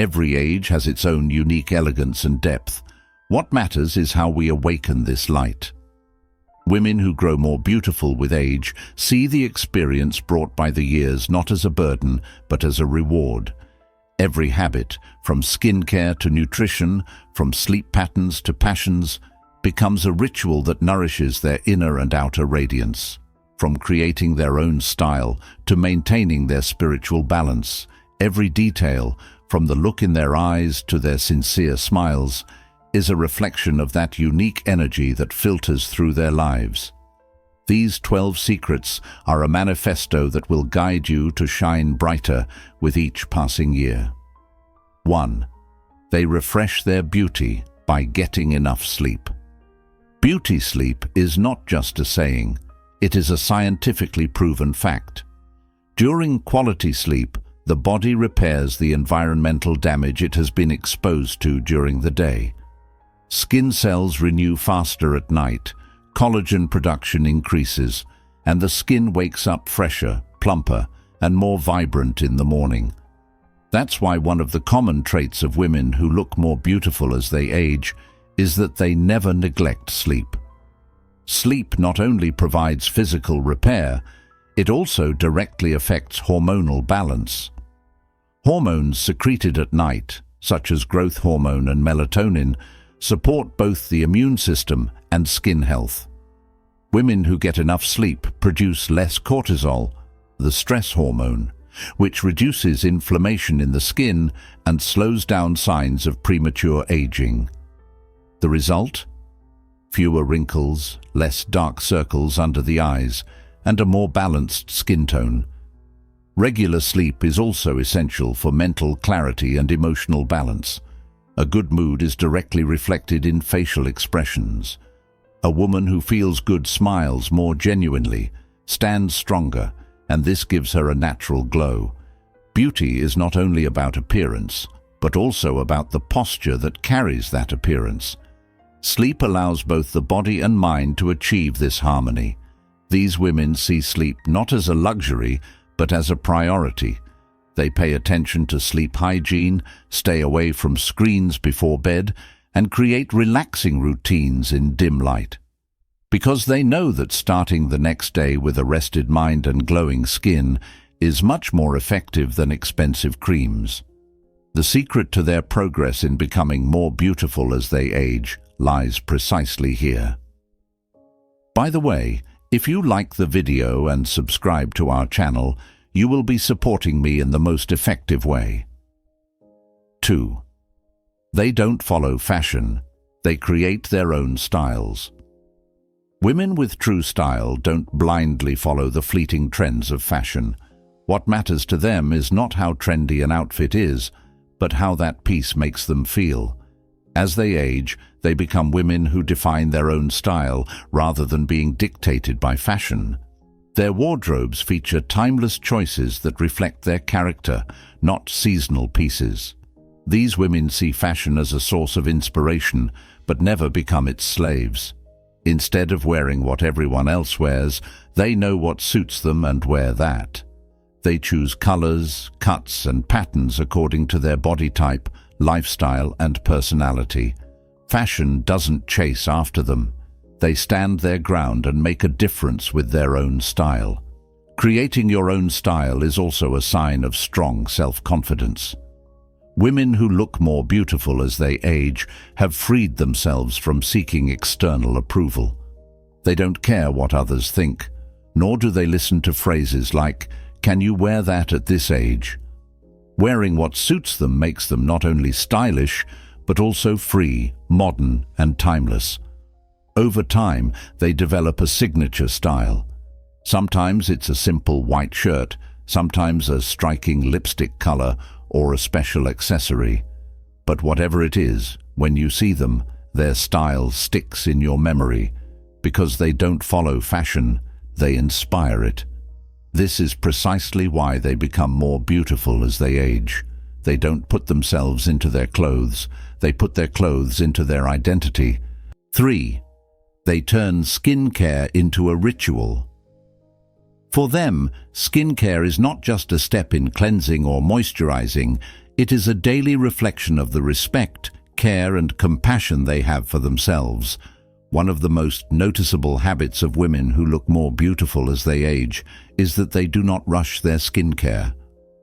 Every age has its own unique elegance and depth. What matters is how we awaken this light. Women who grow more beautiful with age see the experience brought by the years not as a burden, but as a reward. Every habit, from skincare to nutrition, from sleep patterns to passions, becomes a ritual that nourishes their inner and outer radiance. From creating their own style to maintaining their spiritual balance, every detail, from the look in their eyes to their sincere smiles, is a reflection of that unique energy that filters through their lives. These 12 secrets are a manifesto that will guide you to shine brighter with each passing year. 1. They refresh their beauty by getting enough sleep. Beauty sleep is not just a saying, it is a scientifically proven fact. During quality sleep, the body repairs the environmental damage it has been exposed to during the day. Skin cells renew faster at night, collagen production increases, and the skin wakes up fresher, plumper, and more vibrant in the morning. That's why one of the common traits of women who look more beautiful as they age is that they never neglect sleep. Sleep not only provides physical repair, it also directly affects hormonal balance. Hormones secreted at night, such as growth hormone and melatonin, support both the immune system and skin health. Women who get enough sleep produce less cortisol, the stress hormone, which reduces inflammation in the skin and slows down signs of premature aging. The result? Fewer wrinkles, less dark circles under the eyes, and a more balanced skin tone. Regular sleep is also essential for mental clarity and emotional balance. A good mood is directly reflected in facial expressions. A woman who feels good smiles more genuinely, stands stronger, and this gives her a natural glow. Beauty is not only about appearance, but also about the posture that carries that appearance. Sleep allows both the body and mind to achieve this harmony. These women see sleep not as a luxury, but as a priority. They pay attention to sleep hygiene, stay away from screens before bed, and create relaxing routines in dim light. Because they know that starting the next day with a rested mind and glowing skin is much more effective than expensive creams. The secret to their progress in becoming more beautiful as they age lies precisely here. By the way, if you like the video and subscribe to our channel, you will be supporting me in the most effective way. 2. They don't follow fashion, they create their own styles. Women with true style don't blindly follow the fleeting trends of fashion. What matters to them is not how trendy an outfit is, but how that piece makes them feel. As they age, they become women who define their own style rather than being dictated by fashion. Their wardrobes feature timeless choices that reflect their character, not seasonal pieces. These women see fashion as a source of inspiration, but never become its slaves. Instead of wearing what everyone else wears, they know what suits them and wear that. They choose colors, cuts, and patterns according to their body type, lifestyle, and personality. Fashion doesn't chase after them. They stand their ground and make a difference with their own style. Creating your own style is also a sign of strong self-confidence. Women who look more beautiful as they age have freed themselves from seeking external approval. They don't care what others think, nor do they listen to phrases like, "Can you wear that at this age?" Wearing what suits them makes them not only stylish, but also free, modern, and timeless. Over time, they develop a signature style. Sometimes it's a simple white shirt, sometimes a striking lipstick color, or a special accessory. But whatever it is, when you see them, their style sticks in your memory. Because they don't follow fashion, they inspire it. This is precisely why they become more beautiful as they age. They don't put themselves into their clothes, they put their clothes into their identity. 3. They turn skincare into a ritual. For them, skincare is not just a step in cleansing or moisturizing, It is a daily reflection of the respect, care and compassion they have for themselves. One of the most noticeable habits of women who look more beautiful as they age is that they do not rush their skincare.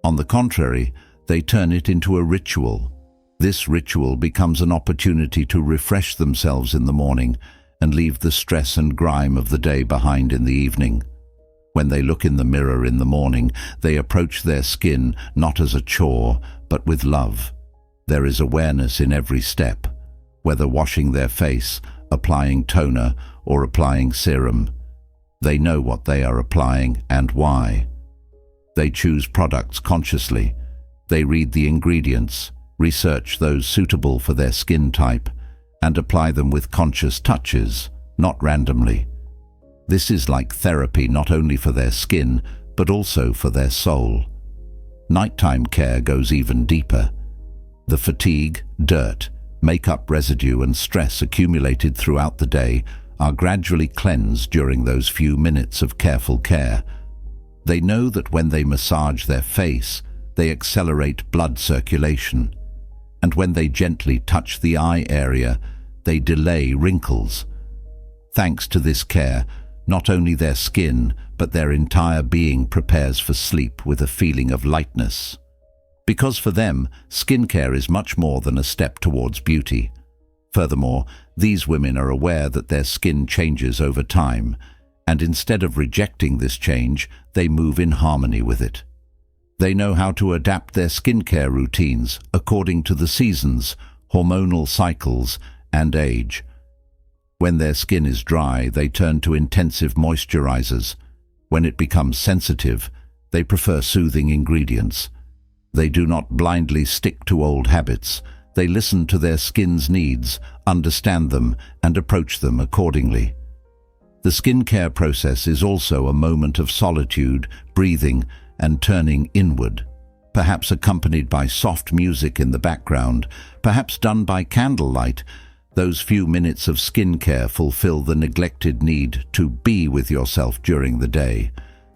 On the contrary, they turn it into a ritual. This ritual becomes an opportunity to refresh themselves in the morning and leave the stress and grime of the day behind in the evening. When they look in the mirror in the morning, they approach their skin not as a chore, but with love. There is awareness in every step, whether washing their face, applying toner, or applying serum. They know what they are applying and why. They choose products consciously. They read the ingredients, research those suitable for their skin type, and apply them with conscious touches, not randomly. This is like therapy not only for their skin, but also for their soul. Nighttime care goes even deeper. The fatigue, dirt, makeup residue and stress accumulated throughout the day are gradually cleansed during those few minutes of careful care. They know that when they massage their face, they accelerate blood circulation, and when they gently touch the eye area, they delay wrinkles. Thanks to this care, not only their skin, but their entire being prepares for sleep with a feeling of lightness. Because for them, skincare is much more than a step towards beauty. Furthermore, these women are aware that their skin changes over time, and instead of rejecting this change, they move in harmony with it. They know how to adapt their skincare routines according to the seasons, hormonal cycles, and age. When their skin is dry, they turn to intensive moisturizers. When it becomes sensitive, they prefer soothing ingredients. They do not blindly stick to old habits. They listen to their skin's needs, understand them, and approach them accordingly. The skincare process is also a moment of solitude, breathing, and turning inward, perhaps accompanied by soft music in the background, perhaps done by candlelight. Those few minutes of skincare fulfill the neglected need to be with yourself during the day.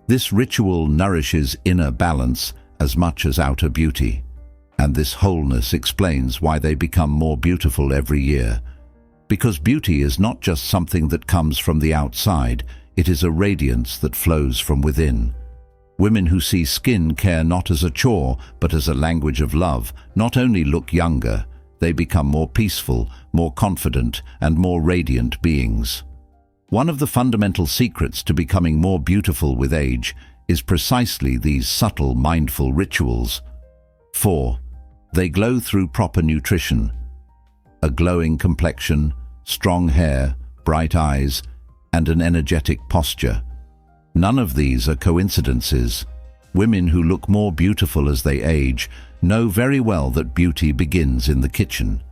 This ritual nourishes inner balance as much as outer beauty, and this wholeness explains why they become more beautiful every year. Because beauty is not just something that comes from the outside, it is a radiance that flows from within. Women who see skin care not as a chore, but as a language of love, not only look younger, they become more peaceful, more confident, and more radiant beings. One of the fundamental secrets to becoming more beautiful with age is precisely these subtle, mindful rituals. 4. They glow through proper nutrition. A glowing complexion, strong hair, bright eyes, and an energetic posture. None of these are coincidences. Women who look more beautiful as they age know very well that beauty begins in the kitchen.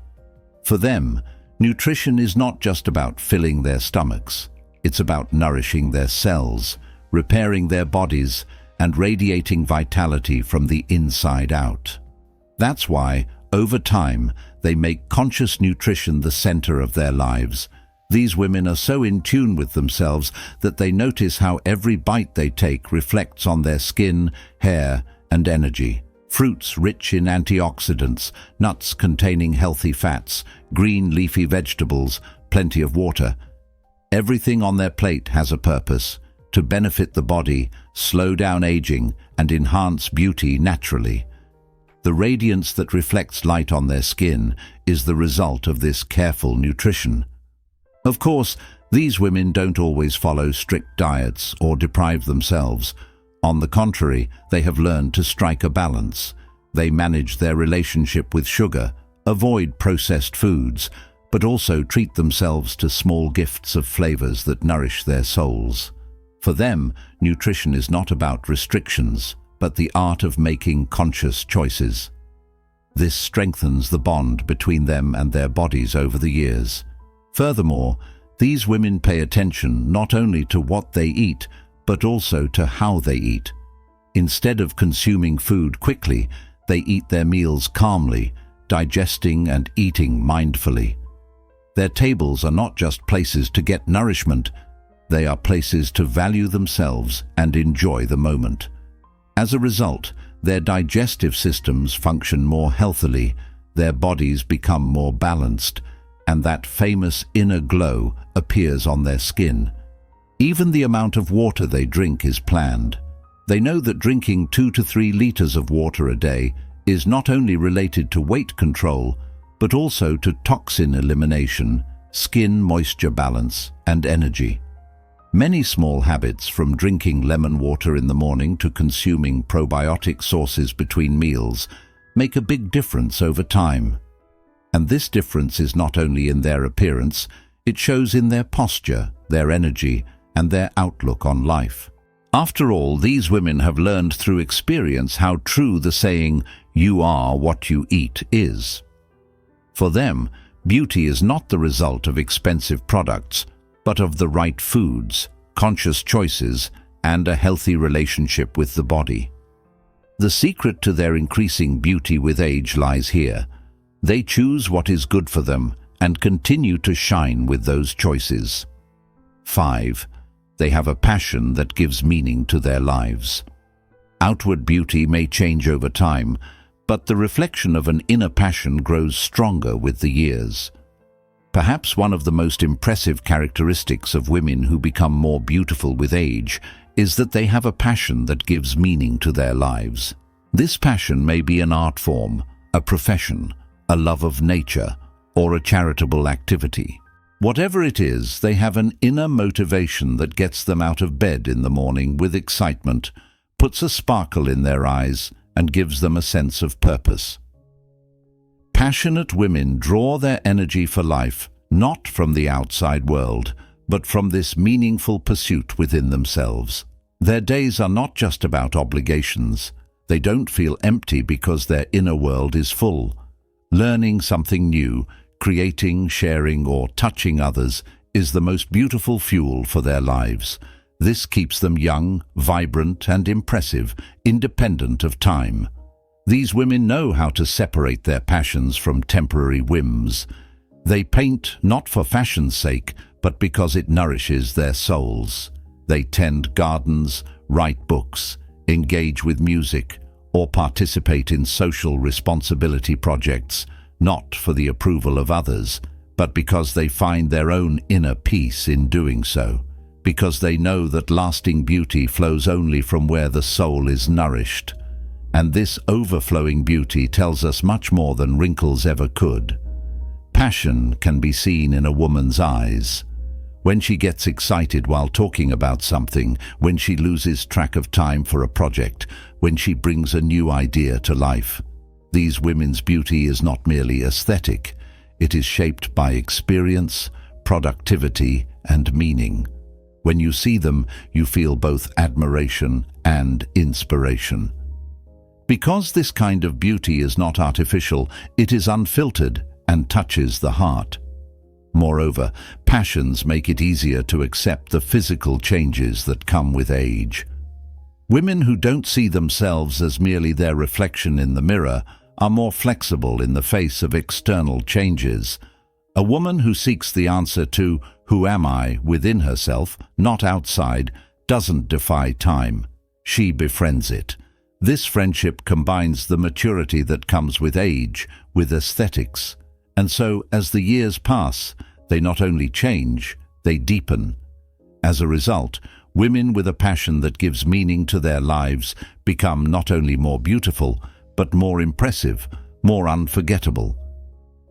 For them, nutrition is not just about filling their stomachs. It's about nourishing their cells, repairing their bodies, and radiating vitality from the inside out. That's why, over time, they make conscious nutrition the center of their lives. These women are so in tune with themselves that they notice how every bite they take reflects on their skin, hair, and energy. Fruits rich in antioxidants, nuts containing healthy fats, green leafy vegetables, plenty of water. Everything on their plate has a purpose: to benefit the body, slow down aging, and enhance beauty naturally. The radiance that reflects light on their skin is the result of this careful nutrition. Of course, these women don't always follow strict diets or deprive themselves. On the contrary, they have learned to strike a balance. They manage their relationship with sugar, avoid processed foods, but also treat themselves to small gifts of flavors that nourish their souls. For them, nutrition is not about restrictions, but the art of making conscious choices. This strengthens the bond between them and their bodies over the years. Furthermore, these women pay attention not only to what they eat, but also to how they eat. Instead of consuming food quickly, they eat their meals calmly, digesting and eating mindfully. Their tables are not just places to get nourishment, they are places to value themselves and enjoy the moment. As a result, their digestive systems function more healthily, their bodies become more balanced, and that famous inner glow appears on their skin. Even the amount of water they drink is planned. They know that drinking 2 to 3 liters of water a day is not only related to weight control, but also to toxin elimination, skin moisture balance, and energy. Many small habits, from drinking lemon water in the morning to consuming probiotic sources between meals, make a big difference over time. And this difference is not only in their appearance, it shows in their posture, their energy, and their outlook on life. After all, these women have learned through experience how true the saying, "You are what you eat," is. For them, beauty is not the result of expensive products, but of the right foods, conscious choices, and a healthy relationship with the body. The secret to their increasing beauty with age lies here. They choose what is good for them and continue to shine with those choices. 5. They have a passion that gives meaning to their lives. Outward beauty may change over time, but the reflection of an inner passion grows stronger with the years. Perhaps one of the most impressive characteristics of women who become more beautiful with age is that they have a passion that gives meaning to their lives. This passion may be an art form, a profession, a love of nature, or a charitable activity. Whatever it is, they have an inner motivation that gets them out of bed in the morning with excitement, puts a sparkle in their eyes, and gives them a sense of purpose. Passionate women draw their energy for life not from the outside world, but from this meaningful pursuit within themselves. Their days are not just about obligations. They don't feel empty because their inner world is full. Learning something new, creating, sharing, or touching others is the most beautiful fuel for their lives. This keeps them young, vibrant, and impressive, independent of time. These women know how to separate their passions from temporary whims. They paint not for fashion's sake, but because it nourishes their souls. They tend gardens, write books, engage with music, or participate in social responsibility projects, not for the approval of others, but because they find their own inner peace in doing so, because they know that lasting beauty flows only from where the soul is nourished. And this overflowing beauty tells us much more than wrinkles ever could. Passion can be seen in a woman's eyes. When she gets excited while talking about something, when she loses track of time for a project, when she brings a new idea to life. These women's beauty is not merely aesthetic. It is shaped by experience, productivity, and meaning. When you see them, you feel both admiration and inspiration. Because this kind of beauty is not artificial, it is unfiltered and touches the heart. Moreover, passions make it easier to accept the physical changes that come with age. Women who don't see themselves as merely their reflection in the mirror are more flexible in the face of external changes. A woman who seeks the answer to "Who am I?" within herself, not outside, doesn't defy time. She befriends it. This friendship combines the maturity that comes with age with aesthetics. And so, as the years pass, they not only change, they deepen. As a result, women with a passion that gives meaning to their lives become not only more beautiful, but more impressive, more unforgettable.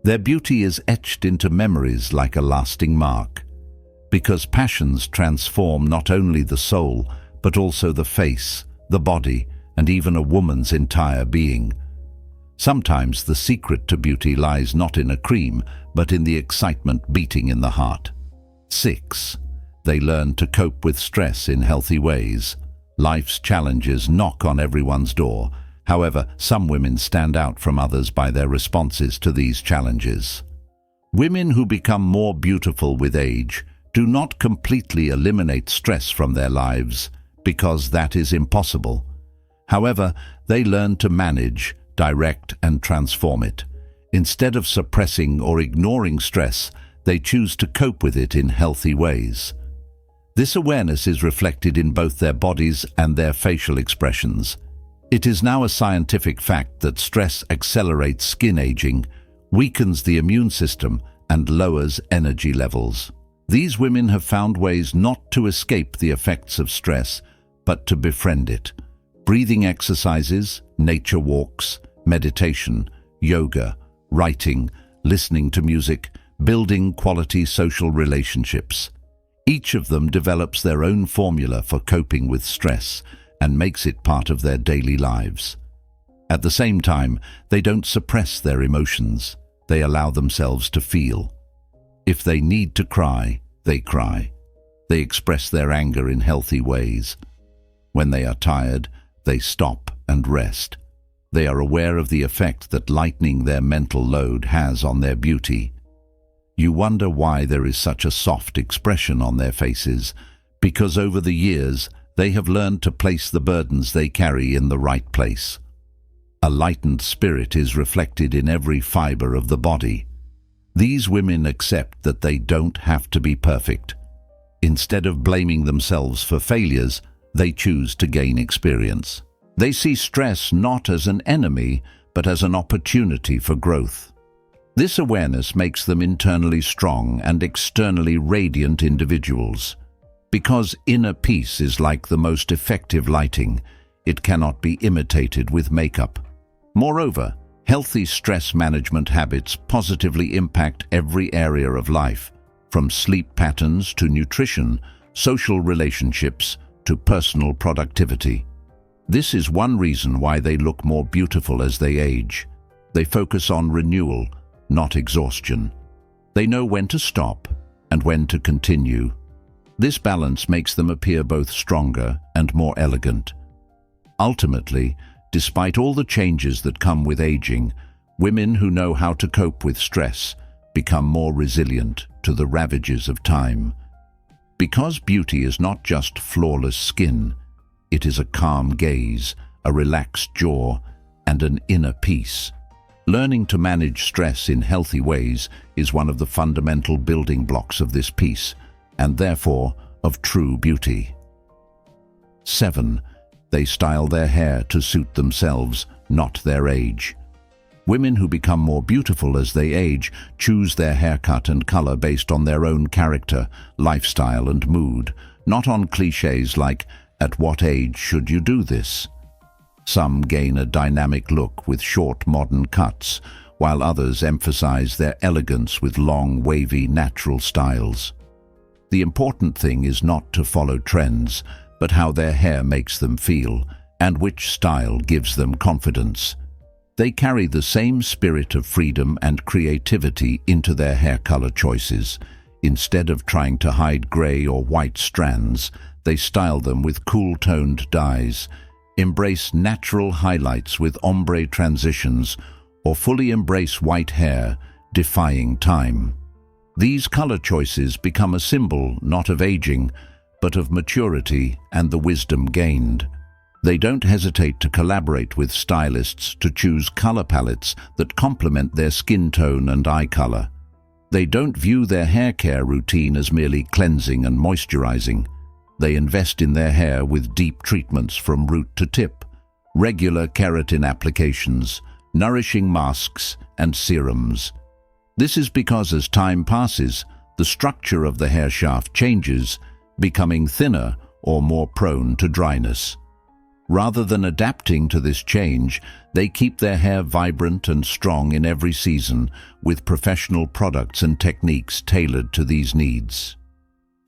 Their beauty is etched into memories like a lasting mark. Because passions transform not only the soul, but also the face, the body, and even a woman's entire being. Sometimes the secret to beauty lies not in a cream, but in the excitement beating in the heart. 6. They learn to cope with stress in healthy ways. Life's challenges knock on everyone's door. However, some women stand out from others by their responses to these challenges. Women who become more beautiful with age do not completely eliminate stress from their lives, because that is impossible. However, they learn to manage, direct, and transform it. Instead of suppressing or ignoring stress, they choose to cope with it in healthy ways. This awareness is reflected in both their bodies and their facial expressions. It is now a scientific fact that stress accelerates skin aging, weakens the immune system, and lowers energy levels. These women have found ways not to escape the effects of stress, but to befriend it. Breathing exercises, nature walks, meditation, yoga, writing, listening to music, building quality social relationships. Each of them develops their own formula for coping with stress and makes it part of their daily lives. At the same time, they don't suppress their emotions. They allow themselves to feel. If they need to cry, they cry. They express their anger in healthy ways. When they are tired, they stop and rest. They are aware of the effect that lightening their mental load has on their beauty. You wonder why there is such a soft expression on their faces, because over the years they have learned to place the burdens they carry in the right place. A lightened spirit is reflected in every fiber of the body. These women accept that they don't have to be perfect. Instead of blaming themselves for failures, they choose to gain experience. They see stress not as an enemy, but as an opportunity for growth. This awareness makes them internally strong and externally radiant individuals. Because inner peace is like the most effective lighting, it cannot be imitated with makeup. Moreover, healthy stress management habits positively impact every area of life, from sleep patterns to nutrition, social relationships to personal productivity. This is one reason why they look more beautiful as they age. They focus on renewal, not exhaustion. They know when to stop and when to continue. This balance makes them appear both stronger and more elegant. Ultimately, despite all the changes that come with aging, women who know how to cope with stress become more resilient to the ravages of time. Because beauty is not just flawless skin, it is a calm gaze, a relaxed jaw, and an inner peace. Learning to manage stress in healthy ways is one of the fundamental building blocks of this peace, and therefore of true beauty. 7. They style their hair to suit themselves, not their age. Women who become more beautiful as they age choose their haircut and color based on their own character, lifestyle, and mood, not on cliches like, "At what age should you do this?" Some gain a dynamic look with short, modern cuts, while others emphasize their elegance with long, wavy, natural styles. The important thing is not to follow trends, but how their hair makes them feel, and which style gives them confidence. They carry the same spirit of freedom and creativity into their hair color choices. Instead of trying to hide gray or white strands, they style them with cool-toned dyes, embrace natural highlights with ombre transitions, or fully embrace white hair, defying time. These color choices become a symbol not of aging, but of maturity and the wisdom gained. They don't hesitate to collaborate with stylists to choose color palettes that complement their skin tone and eye color. They don't view their hair care routine as merely cleansing and moisturizing. They invest in their hair with deep treatments from root to tip, regular keratin applications, nourishing masks, and serums. This is because as time passes, the structure of the hair shaft changes, becoming thinner or more prone to dryness. Rather than adapting to this change, they keep their hair vibrant and strong in every season, with professional products and techniques tailored to these needs.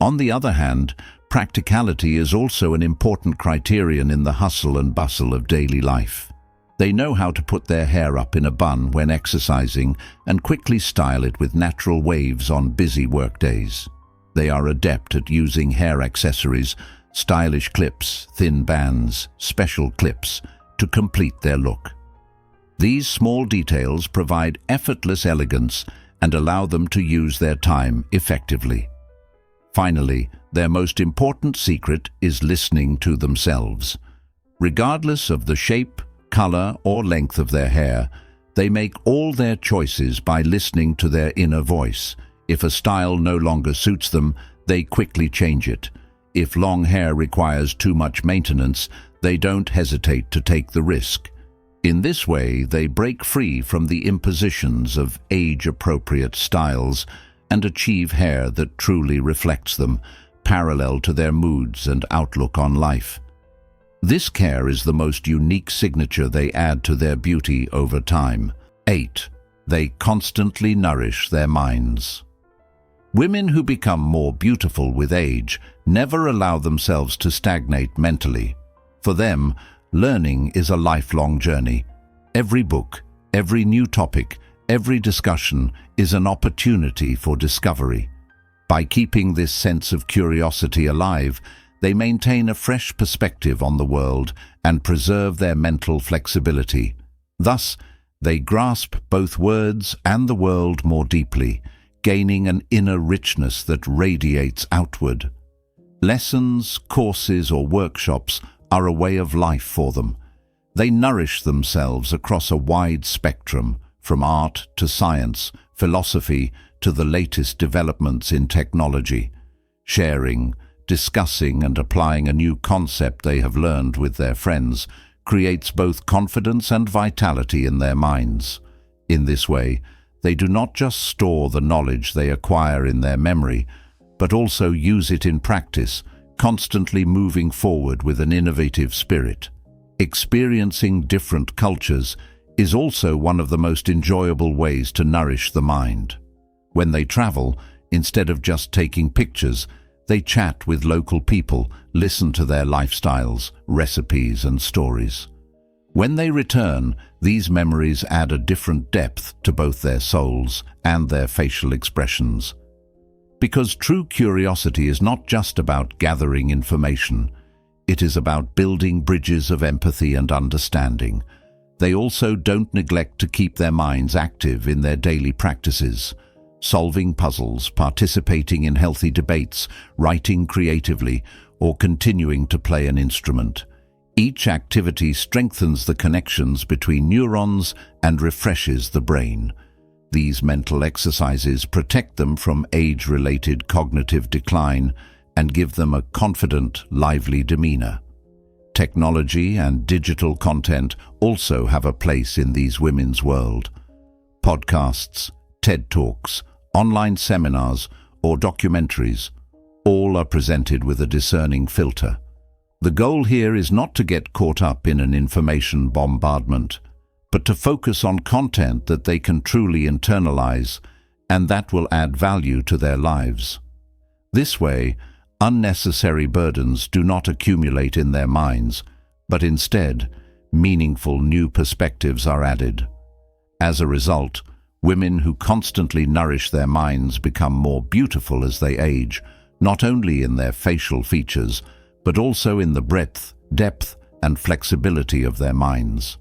On the other hand, practicality is also an important criterion in the hustle and bustle of daily life. They know how to put their hair up in a bun when exercising and quickly style it with natural waves on busy workdays. They are adept at using hair accessories, stylish clips, thin bands, special clips, to complete their look. These small details provide effortless elegance and allow them to use their time effectively. Finally, their most important secret is listening to themselves. Regardless of the shape, color, or length of their hair, they make all their choices by listening to their inner voice. If a style no longer suits them, they quickly change it. If long hair requires too much maintenance, They don't hesitate to take the risk. In this way, they break free from the impositions of age-appropriate styles and achieve hair that truly reflects them, parallel to their moods and outlook on life. This care is the most unique signature they add to their beauty over time. 8. They constantly nourish their minds. Women who become more beautiful with age never allow themselves to stagnate mentally. For them, learning is a lifelong journey. Every book, every new topic, every discussion is an opportunity for discovery. By keeping this sense of curiosity alive, they maintain a fresh perspective on the world and preserve their mental flexibility. Thus, they grasp both words and the world more deeply, gaining an inner richness that radiates outward. Lessons, courses, or workshops are a way of life for them. They nourish themselves across a wide spectrum, from art to science, philosophy to the latest developments in technology. Sharing, discussing and applying a new concept they have learned with their friends creates both confidence and vitality in their minds. In this way, they do not just store the knowledge they acquire in their memory, but also use it in practice, constantly moving forward with an innovative spirit. Experiencing different cultures is also one of the most enjoyable ways to nourish the mind. When they travel, instead of just taking pictures, they chat with local people, listen to their lifestyles, recipes, and stories. When they return, these memories add a different depth to both their souls and their facial expressions. Because true curiosity is not just about gathering information, it is about building bridges of empathy and understanding. They also don't neglect to keep their minds active in their daily practices, solving puzzles, participating in healthy debates, writing creatively, or continuing to play an instrument. Each activity strengthens the connections between neurons and refreshes the brain. These mental exercises protect them from age-related cognitive decline and give them a confident, lively demeanor. Technology and digital content also have a place in these women's world. Podcasts, TED Talks, online seminars, or documentaries, all are presented with a discerning filter. The goal here is not to get caught up in an information bombardment, but to focus on content that they can truly internalize and that will add value to their lives. This way, unnecessary burdens do not accumulate in their minds, but instead, meaningful new perspectives are added. As a result, women who constantly nourish their minds become more beautiful as they age, not only in their facial features, but also in the breadth, depth, and flexibility of their minds.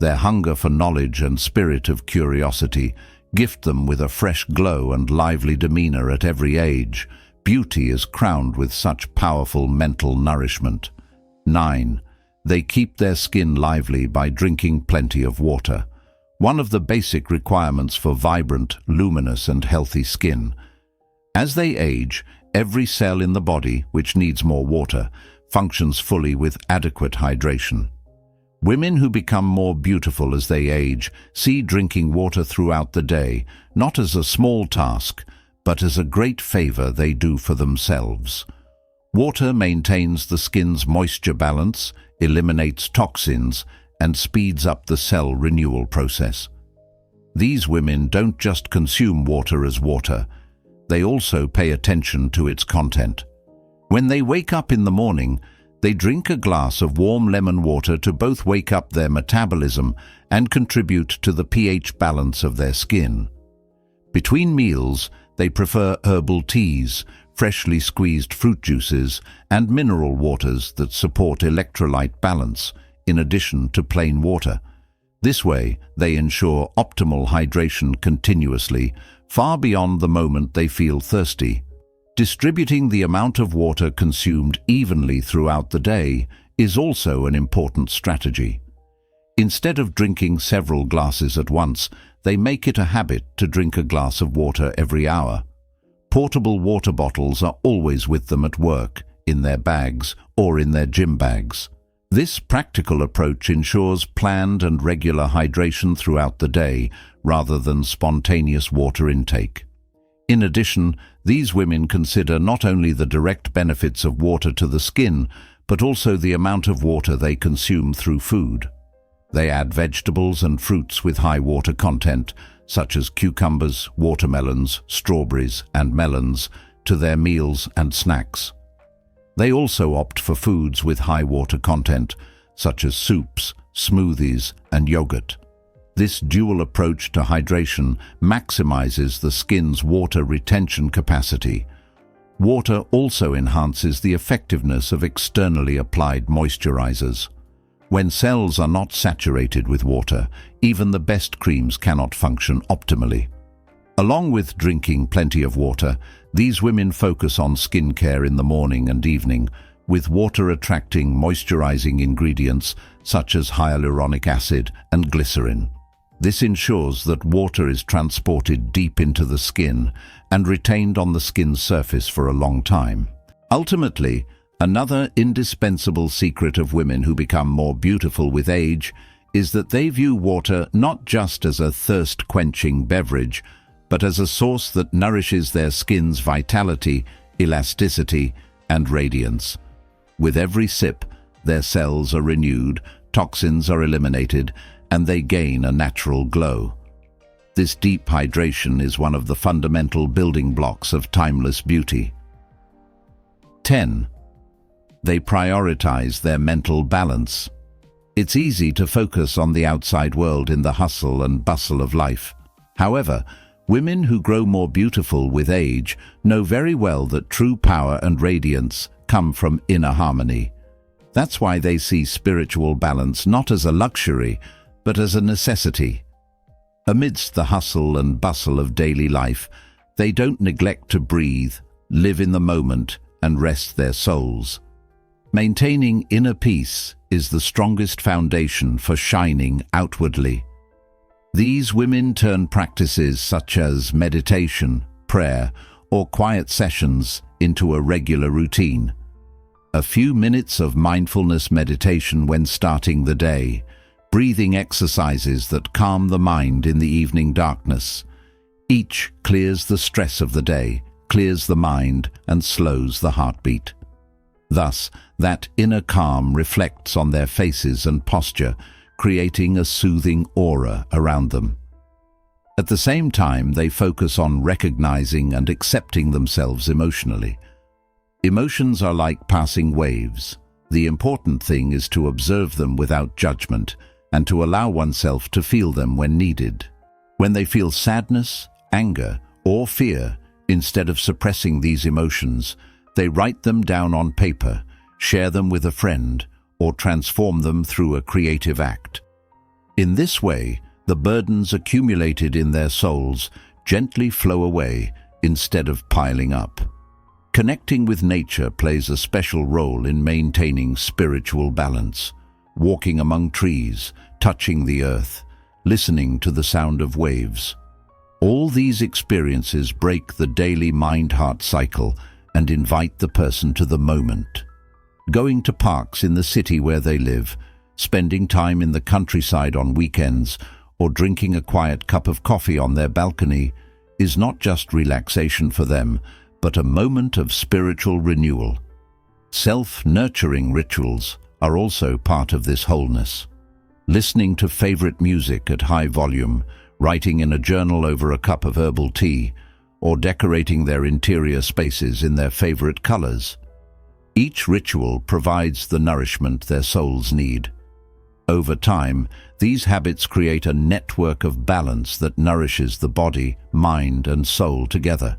Their hunger for knowledge and spirit of curiosity gift them with a fresh glow and lively demeanor at every age. Beauty is crowned with such powerful mental nourishment. 9. They keep their skin lively by drinking plenty of water. One of the basic requirements for vibrant, luminous, and healthy skin. As they age, every cell in the body, which needs more water, functions fully with adequate hydration. Women who become more beautiful as they age see drinking water throughout the day, not as a small task, but as a great favor they do for themselves. Water maintains the skin's moisture balance, eliminates toxins, and speeds up the cell renewal process. These women don't just consume water as water, they also pay attention to its content. When they wake up in the morning, they drink a glass of warm lemon water to both wake up their metabolism and contribute to the pH balance of their skin. Between meals, they prefer herbal teas, freshly squeezed fruit juices, and mineral waters that support electrolyte balance, in addition to plain water. This way, they ensure optimal hydration continuously, far beyond the moment they feel thirsty. Distributing the amount of water consumed evenly throughout the day is also an important strategy. Instead of drinking several glasses at once, they make it a habit to drink a glass of water every hour. Portable water bottles are always with them at work, in their bags, or in their gym bags. This practical approach ensures planned and regular hydration throughout the day rather than spontaneous water intake. In addition, these women consider not only the direct benefits of water to the skin, but also the amount of water they consume through food. They add vegetables and fruits with high water content, such as cucumbers, watermelons, strawberries, and melons, to their meals and snacks. They also opt for foods with high water content, such as soups, smoothies, and yogurt. This dual approach to hydration maximizes the skin's water retention capacity. Water also enhances the effectiveness of externally applied moisturizers. When cells are not saturated with water, even the best creams cannot function optimally. Along with drinking plenty of water, these women focus on skincare in the morning and evening, with water-attracting moisturizing ingredients such as hyaluronic acid and glycerin. This ensures that water is transported deep into the skin and retained on the skin's surface for a long time. Ultimately, another indispensable secret of women who become more beautiful with age is that they view water not just as a thirst-quenching beverage, but as a source that nourishes their skin's vitality, elasticity, and radiance. With every sip, their cells are renewed, toxins are eliminated, and they gain a natural glow. This deep hydration is one of the fundamental building blocks of timeless beauty. 10. They prioritize their mental balance. It's easy to focus on the outside world in the hustle and bustle of life. However, women who grow more beautiful with age know very well that true power and radiance come from inner harmony. That's why they see spiritual balance not as a luxury, but as a necessity. Amidst the hustle and bustle of daily life, they don't neglect to breathe, live in the moment, and rest their souls. Maintaining inner peace is the strongest foundation for shining outwardly. These women turn practices such as meditation, prayer, or quiet sessions into a regular routine. A few minutes of mindfulness meditation when starting the day, breathing exercises that calm the mind in the evening darkness. Each clears the stress of the day, clears the mind, and slows the heartbeat. Thus, that inner calm reflects on their faces and posture, creating a soothing aura around them. At the same time, they focus on recognizing and accepting themselves emotionally. Emotions are like passing waves. The important thing is to observe them without judgment and to allow oneself to feel them when needed. When they feel sadness, anger, or fear, instead of suppressing these emotions, they write them down on paper, share them with a friend, or transform them through a creative act. In this way, the burdens accumulated in their souls gently flow away instead of piling up. Connecting with nature plays a special role in maintaining spiritual balance. Walking among trees, touching the earth, listening to the sound of waves. All these experiences break the daily mind-heart cycle and invite the person to the moment. Going to parks in the city where they live, spending time in the countryside on weekends, or drinking a quiet cup of coffee on their balcony is not just relaxation for them, but a moment of spiritual renewal. Self-nurturing rituals are also part of this wholeness. Listening to favorite music at high volume, writing in a journal over a cup of herbal tea, or decorating their interior spaces in their favorite colors. Each ritual provides the nourishment their souls need. Over time, these habits create a network of balance that nourishes the body, mind, and soul together.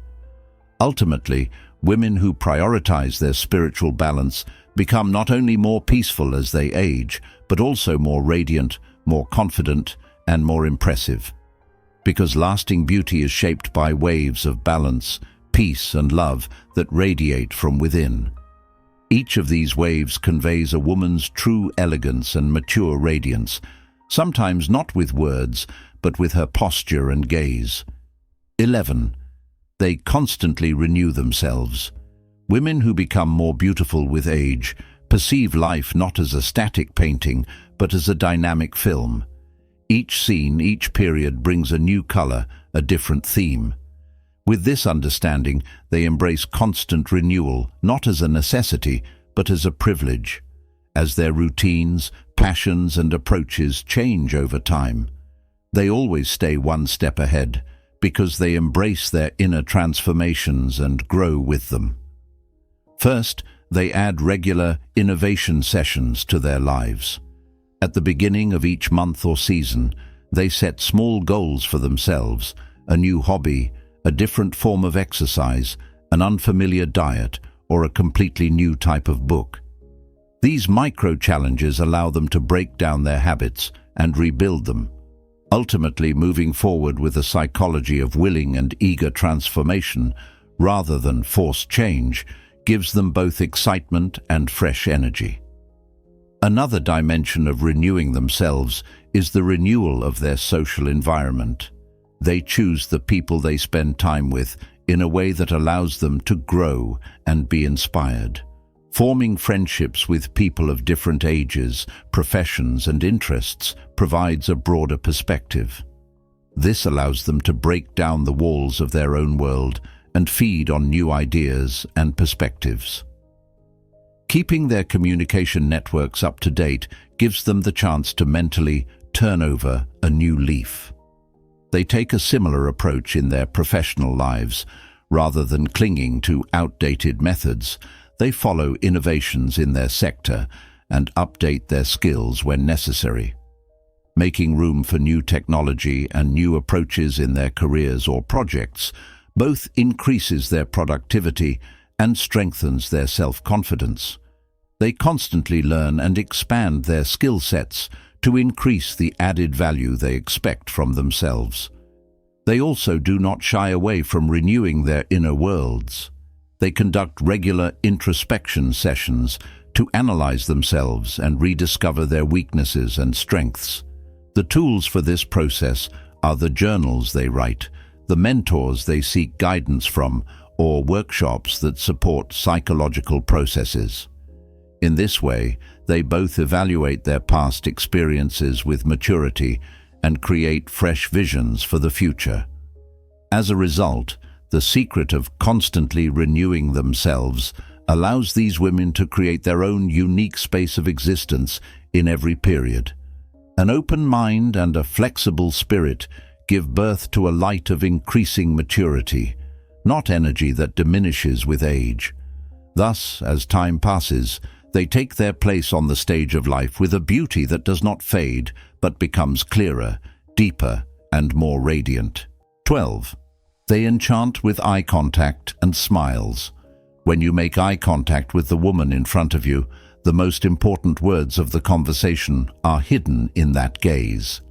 Ultimately, women who prioritize their spiritual balance become not only more peaceful as they age, but also more radiant, more confident, and more impressive. Because lasting beauty is shaped by waves of balance, peace, and love that radiate from within. Each of these waves conveys a woman's true elegance and mature radiance, sometimes not with words, but with her posture and gaze. 11. They constantly renew themselves. Women who become more beautiful with age perceive life not as a static painting, but as a dynamic film. Each scene, each period brings a new color, a different theme. With this understanding, they embrace constant renewal, not as a necessity, but as a privilege. As their routines, passions, and approaches change over time, they always stay one step ahead, because they embrace their inner transformations and grow with them. First, they add regular innovation sessions to their lives. At the beginning of each month or season, they set small goals for themselves, a new hobby, a different form of exercise, an unfamiliar diet, or a completely new type of book. These micro-challenges allow them to break down their habits and rebuild them, ultimately moving forward with a psychology of willing and eager transformation rather than forced change, gives them both excitement and fresh energy. Another dimension of renewing themselves is the renewal of their social environment. They choose the people they spend time with in a way that allows them to grow and be inspired. Forming friendships with people of different ages, professions, and interests provides a broader perspective. This allows them to break down the walls of their own world and feed on new ideas and perspectives. Keeping their communication networks up to date gives them the chance to mentally turn over a new leaf. They take a similar approach in their professional lives. Rather than clinging to outdated methods, they follow innovations in their sector and update their skills when necessary. Making room for new technology and new approaches in their careers or projects both increases their productivity and strengthens their self-confidence. They constantly learn and expand their skill sets to increase the added value they expect from themselves. They also do not shy away from renewing their inner worlds. They conduct regular introspection sessions to analyze themselves and rediscover their weaknesses and strengths. The tools for this process are the journals they write, the mentors they seek guidance from, or workshops that support psychological processes. In this way, they both evaluate their past experiences with maturity and create fresh visions for the future. As a result, the secret of constantly renewing themselves allows these women to create their own unique space of existence in every period. An open mind and a flexible spirit give birth to a light of increasing maturity, not energy that diminishes with age. Thus, as time passes, they take their place on the stage of life with a beauty that does not fade, but becomes clearer, deeper, and more radiant. 12. They enchant with eye contact and smiles. When you make eye contact with the woman in front of you, the most important words of the conversation are hidden in that gaze.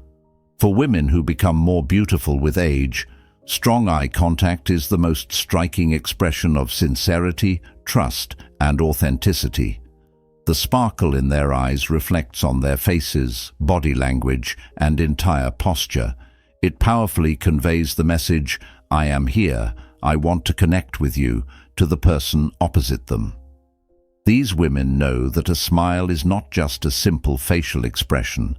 For women who become more beautiful with age, strong eye contact is the most striking expression of sincerity, trust, and authenticity. The sparkle in their eyes reflects on their faces, body language, and entire posture. It powerfully conveys the message, "I am here, I want to connect with you," to the person opposite them. These women know that a smile is not just a simple facial expression.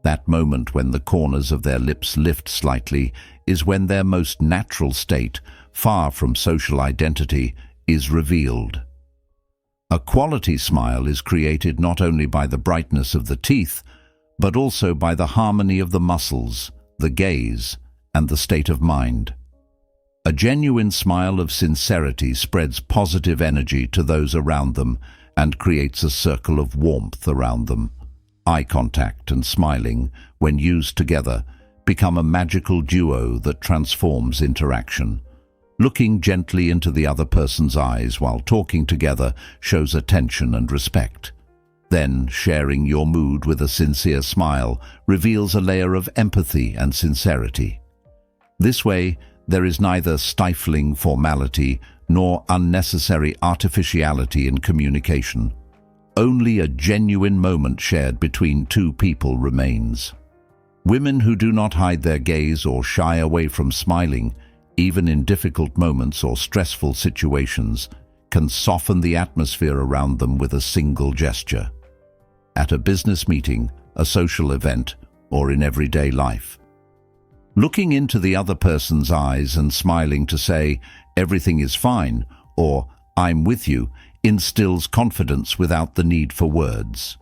That moment when the corners of their lips lift slightly is when their most natural state, far from social identity, is revealed. A quality smile is created not only by the brightness of the teeth, but also by the harmony of the muscles, the gaze, and the state of mind. A genuine smile of sincerity spreads positive energy to those around them and creates a circle of warmth around them. Eye contact and smiling, when used together, become a magical duo that transforms interaction. Looking gently into the other person's eyes while talking together shows attention and respect. Then, sharing your mood with a sincere smile reveals a layer of empathy and sincerity. This way, there is neither stifling formality nor unnecessary artificiality in communication. Only a genuine moment shared between two people remains. Women who do not hide their gaze or shy away from smiling, even in difficult moments or stressful situations, can soften the atmosphere around them with a single gesture. At a business meeting, a social event, or in everyday life. Looking into the other person's eyes and smiling to say, "Everything is fine," or "I'm with you," instills confidence without the need for words.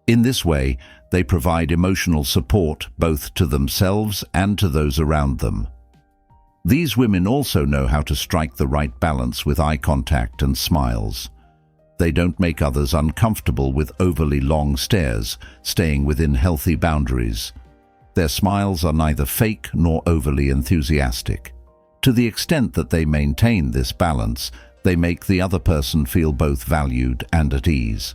In this way, they provide emotional support both to themselves and to those around them. These women also know how to strike the right balance with eye contact and smiles. They don't make others uncomfortable with overly long stares, staying within healthy boundaries. Their smiles are neither fake nor overly enthusiastic. To the extent that they maintain this balance, they make the other person feel both valued and at ease.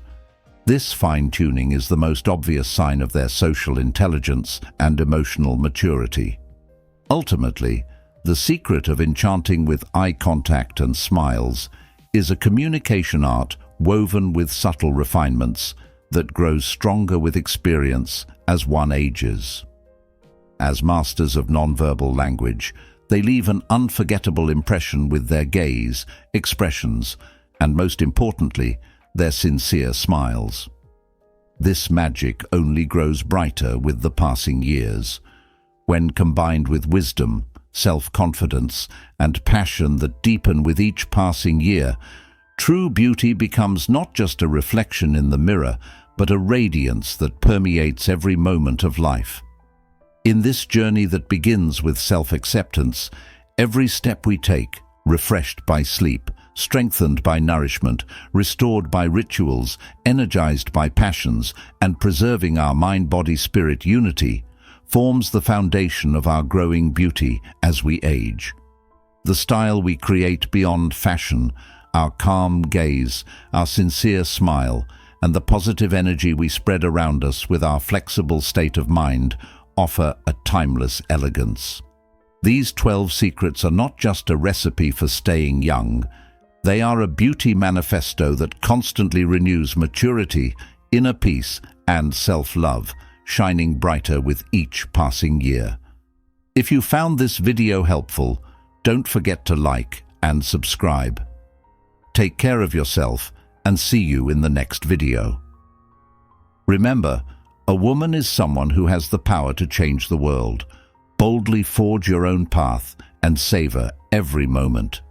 This fine-tuning is the most obvious sign of their social intelligence and emotional maturity. Ultimately, the secret of enchanting with eye contact and smiles is a communication art woven with subtle refinements that grows stronger with experience as one ages. As masters of nonverbal language, they leave an unforgettable impression with their gaze, expressions, and most importantly, their sincere smiles. This magic only grows brighter with the passing years. When combined with wisdom, self-confidence, and passion that deepen with each passing year, true beauty becomes not just a reflection in the mirror, but a radiance that permeates every moment of life. In this journey that begins with self-acceptance, every step we take, refreshed by sleep, strengthened by nourishment, restored by rituals, energized by passions, and preserving our mind-body-spirit unity, forms the foundation of our growing beauty as we age. The style we create beyond fashion, our calm gaze, our sincere smile, and the positive energy we spread around us with our flexible state of mind offer a timeless elegance. These 12 secrets are not just a recipe for staying young. They are a beauty manifesto that constantly renews maturity, inner peace, and self-love, shining brighter with each passing year. If you found this video helpful, don't forget to like and subscribe. Take care of yourself and see you in the next video. Remember, a woman is someone who has the power to change the world. Boldly forge your own path and savor every moment.